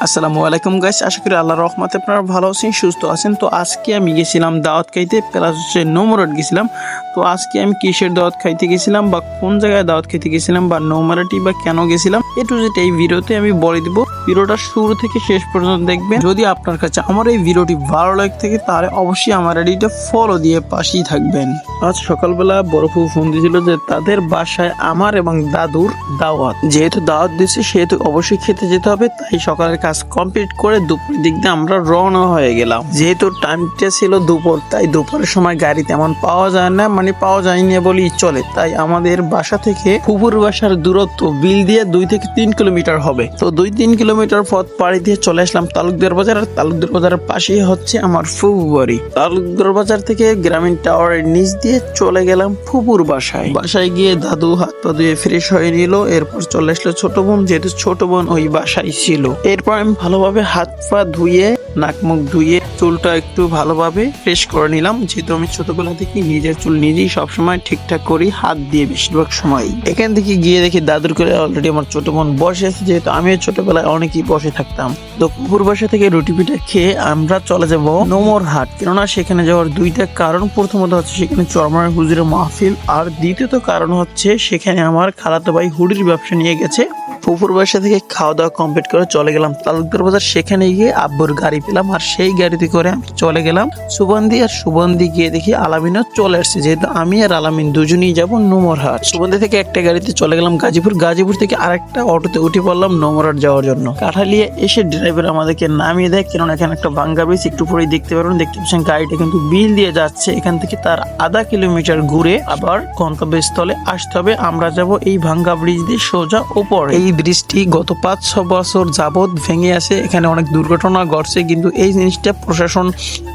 আসসালামু আলাইকুম গাইস, আশা করি আল্লাহর রহমতে আপনারা ভালো আছেন, সুস্থ আছেন। তো আজকে আমি গেছিলাম দাওয়াত খাইতে, প্লাস হচ্ছে নৌমরাট গেছিলাম। তো আজকে আমি কিসের দাওয়াত খাইতে গেছিলাম বা কোন জায়গায় দাওয়াত খাইতে গেছিলাম বা নৌমরাটি বা কেন গেছিলাম, টু জেড এই ভিডিওতে আমি বলে দিব। ভিডিওটা শুরু থেকে শেষ পর্যন্ত দেখবেন। যদি আপনার কাছে আমার এই ভিডিওটি ভালো লাগে থাকে তাহলে অবশ্যই আমার আইডিটা ফলো দিয়ে পাশেই থাকবেন। আজ সকালবেলা বরফু ফোন দিয়েছিল যে তাদের বাসায় আমার এবং দাদুর দাওয়াত, যেহেতু দাওয়াত দিচ্ছে সেহেতু অবশ্যই খেতে যেতে হবে। তাই সকালের কাজ কমপ্লিট করে দুপুরের দিক দিয়ে আমরা রওনা হয়ে গেলাম। যেহেতু টাইমটা ছিল দুপুর, তাই দুপুরের সময় গাড়ি তেমন পাওয়া যায় না, মানে পাওয়া যায়নি বলেই চলে। তাই আমাদের বাসা থেকে ফুফুর বাসার দূরত্ব বিল দিয়ে 2 থেকে 3 কিলোমিটার হবে। তো 2-3 কিলোমিটার পথ পাড়ি দিয়ে চলে আসলাম তালুকদার বাজার। আর তালুকদার বাজারের পাশেই হচ্ছে আমার ফুফু বাড়ি। তালুকদার বাজার থেকে গ্রামীণ টাওয়ারের নিচ দিয়ে চলে গেলাম ফুফুর বাসায়। বাসায় গিয়ে দাদু হাত পা ধুয়ে ফ্রেশ হয়ে নিল। এরপর চলে আসলো ছোট বোন, যেহেতু ছোট বোন ওই বাসায় ছিল। এরপর আমি ভালোভাবে হাত পা ধুয়ে নাক মুখ ধুয়ে চুলটা একটু ভালোভাবে ফ্রেশ করে নিলাম। যেহেতু আমি ছোটবেলা থেকে নিজের চুল নিজেই সবসময় ঠিকঠাক করি, হাত দিয়ে বেশিরভাগ সময়। এখান থেকে গিয়ে দেখি দাদুর করে অলরেডি আমার ছোট বোন বসে আছে, যেহেতু আমিও ছোটবেলায় অনেকই বসে থাকতাম। তো পুকুর বাসা থেকে রুটি পিঠা খেয়ে আমরা চলে যাব নমর হাট। কেননা সেখানে যাওয়ার দুইটা কারণ, প্রথমত হচ্ছে সেখানে চরমার হুজুরের মাহফিল, আর দ্বিতীয়ত কারণ হচ্ছে সেখানে আমার খালাতো ভাই হুডির ব্যবসা নিয়ে গেছে। ফুফুর বাসা থেকে খাওয়া দাওয়া কমপ্লিট করে চলে গেলাম তালুকদার বাজার। সেখানে গিয়ে আব্বুর গাড়ি পেলাম, আর সেই গাড়িতে করে আমি চলে গেলাম সুবন্দি। আর সুবন্দি গিয়ে দেখি আলামিনও চলে আসছে, যেহেতু আমি আর আলামিন দুজনেই যাব নমরহাট। সুবন্দি থেকে একটা গাড়িতে চলে গেলাম গাজীপুর। গাজীপুর থেকে আরেকটা অটোতে উঠে পড়লাম নমরহাট যাওয়ার জন্য। কাঠালিয়া এসে ড্রাইভার আমাদেরকে নামিয়ে দেয়, কেননা এখানে একটা ভাঙ্গা ব্রিজ, একটু পরেই দেখতে পারবেন। দেখতে পাচ্ছেন গাড়িটা কিন্তু বিল দিয়ে যাচ্ছে। এখান থেকে তার আধা কিলোমিটার ঘুরে আবার গন্তব্যস্থলে আসতে হবে। আমরা যাব এই ভাঙ্গা ব্রিজ দিয়ে সোজা উপরে। এই ব্রিজটি গত 5-6 বছর যাবৎ ভেঙে আছে, এখানে অনেক দুর্ঘটনা ঘটছে, কিন্তু এই জিনিসটা প্রশাসন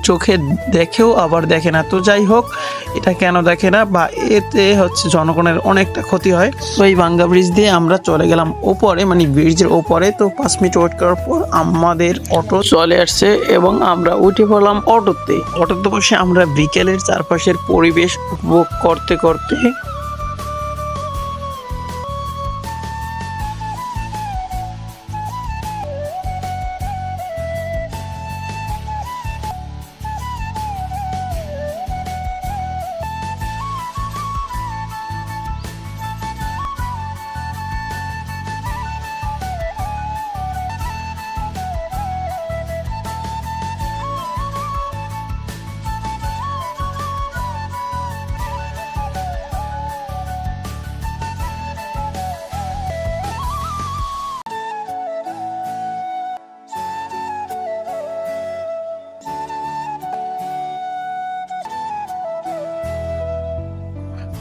চোখে দেখেও আবার দেখে না। তো যাই হোক, এটা কেন দেখে না বা এতে হচ্ছে জনগণের অনেকটা ক্ষতি হয়। তো এই ভাঙ্গা ব্রিজ দিয়ে আমরা চলে গেলাম ওপরে, মানে ব্রিজের ওপরে। তো 5 মিনিট ওয়েট করার পর আমাদের অটো চলে আসছে এবং আমরা উঠে পড়লাম অটোতে। অটোতে বসে আমরা বিকেলের চারপাশের পরিবেশ উপভোগ করতে করতে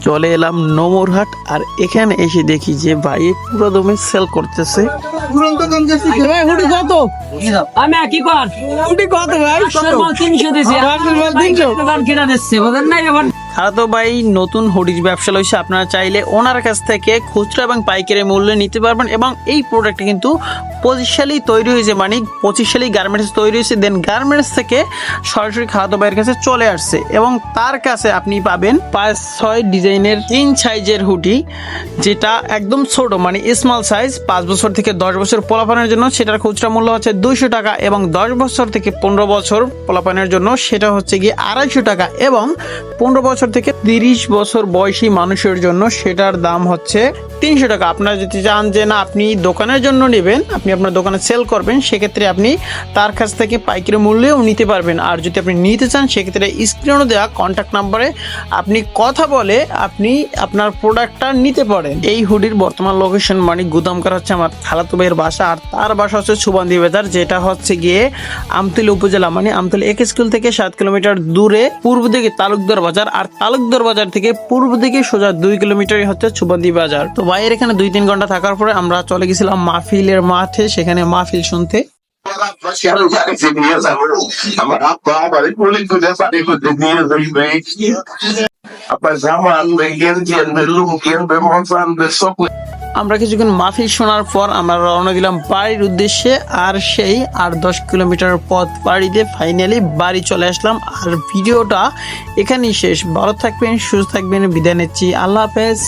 চলে এলাম নমরহাট। আর এখানে এসে দেখি যে ভাই পুরো দমে সেল করতেছে। আমি কি কর কত ভাই? 300 দিছি। খালাতো ভাই নতুন হুডির ব্যবসা লইছে। আপনারা চাইলে ওনার কাছ থেকে খুচরা এবং পাইকারি মূল্যে নিতে পারবেন। এবং এই প্রোডাক্টটা কিন্তু 25 সালেই তৈরি হয়েছে, মানে 25 সালেই গার্মেন্টস তৈরি হয়েছে। দেন গার্মেন্টস থেকে সরাসরি খালাতো ভাইয়ের কাছে চলে আসছে এবং তার কাছে আপনি পাবেন 5-6 ডিজাইনের 3 সাইজের হুডি, যেটা একদম ছোট মানে স্মল সাইজ। 5 বছর থেকে 10 বছর পোলাপানের জন্য সেটার খুচরা মূল্য হচ্ছে 200 টাকা, এবং 10 বছর থেকে 15 বছর পোলাপানের জন্য সেটা হচ্ছে গিয়ে 250 টাকা, এবং 15 বছর থেকে 30 বছর বয়সী মানুষের জন্য সেটার দাম হচ্ছে 300 টাকা। আপনারা যদি চান যে না আপনি দোকানের জন্য নেবেন, আপনি আপনার দোকানে সেল করবেন, সেক্ষেত্রে আপনি তার কাছ থেকে পাইকারি মূল্যেও নিতে পারবেন। আর যদি আপনি নিতে চান সেক্ষেত্রে স্ক্রিনে দেওয়া কন্ট্যাক্ট নাম্বারে আপনি কথা বলে আপনি আপনার প্রোডাক্টটা নিতে পারেন। এই হুডির বর্তমান লোকেশন মানে গুদামকার হচ্ছে আমার খালাতো ভাইয়ের বাসা, আর তার বাসা হচ্ছে সুবন্দি বাজার, যেটা হচ্ছে গিয়ে আমতলী উপজেলা, মানে আমতলী এক স্কুল থেকে 7 কিলোমিটার দূরে পূর্ব দিকে তালুকদার বাজার। আর তালুকদার বাজার থেকে পূর্ব দিকে সোজা 2 কিলোমিটারই হচ্ছে সুবন্দি বাজার। তো ভাইয়ের এখানে 2-3 ঘন্টা থাকার পরে আমরা চলে গেছিলাম মাহফিলের মাঠে, সেখানে মাহফিল শুনতে। আমরা কিছুক্ষণ মাহফিল শোনার পর আমরা রওনা দিলাম বাড়ির উদ্দেশ্যে। আর সেই 8-10 কিলোমিটার পথ পাড়ি দিয়ে ফাইনালি বাড়ি চলে আসলাম। আর ভিডিওটা এখানেই শেষ। ভালো থাকবেন, সুস্থ থাকবেন, বিদায় নিচ্ছি। আল্লাহ হাফেজ।